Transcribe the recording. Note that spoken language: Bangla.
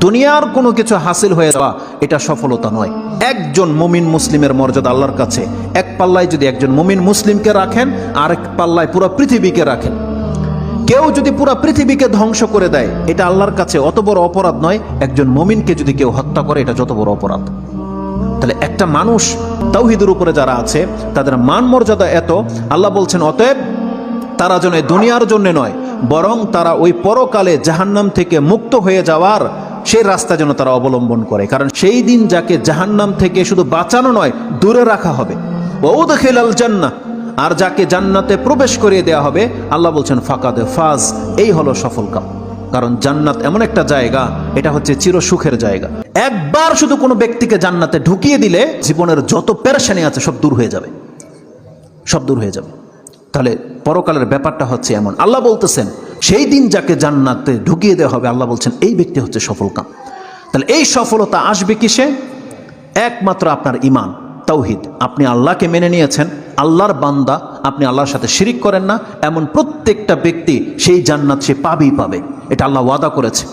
দুনিয়ার কোনো কিছু হাসিল হয়ে যাওয়া এটা সফলতা নয়। একজন মুমিন মুসলিমের মর্যাদা আল্লাহর কাছে, এক পাল্লায় যদি একজন মুমিন মুসলিমকে রাখেন, আরেক পাল্লায় পুরো পৃথিবীকে রাখেন। কেউ যদি পুরো পৃথিবীকে ধ্বংস করে দেয়, এটা আল্লাহর কাছে অত বড় অপরাধ নয়। একজন মুমিনকে যদি কেউ হত্যা করে, এটা যত বড় অপরাধ। তাহলে একটা মানুষ তাওহীদের উপরে যারা আছে তাদের মান মর্যাদা এত, আল্লাহ বলছেন অতএব তারা যেন দুনিয়ার জন্য নয়, বরং তারা ওই পরকালে জাহান্নাম থেকে মুক্ত হয়ে যাওয়ার সেই রাস্তা যেন তারা অবলম্বন করে। কারণ সেই দিন যাকে জাহান্নাম থেকে শুধু বাঁচানো নয়, দূরে রাখা হবে। ওয়াউদখিলাল জান্নাহ, আর যাকে জান্নাতে প্রবেশ করিয়ে দেওয়া হবে, আল্লাহ বলছেন ফাকাদে ফাজ, এই হলো সফল কাম। কারণ জান্নাত এমন একটা জায়গা, এটা হচ্ছে চির সুখের জায়গা। একবার শুধু কোনো ব্যক্তিকে জান্নাতে ঢুকিয়ে দিলে জীবনের যত পেরেশানি আছে সব দূর হয়ে যাবে, সব দূর হয়ে যাবে। তাহলে পরকালের ব্যাপারটা হচ্ছে এমন। আল্লাহ বলতেছেন সেই দিন যাকে জান্নাতে ঢুকিয়ে দেওয়া হবে, আল্লাহ বলছেন এই ব্যক্তি হচ্ছে সফল কাম। তাহলে এই সফলতা আসবে কিসে? একমাত্র আপনার ঈমান, তাওহীদ। আপনি আল্লাহকে মেনে নিয়েছেন, আল্লাহর বান্দা, আপনি আল্লাহর সাথে শিরিক করেন না, এমন প্রত্যেকটা ব্যক্তি সেই জান্নাত সে পাবেই পাবে। এটা আল্লাহ ওয়াদা করেছে।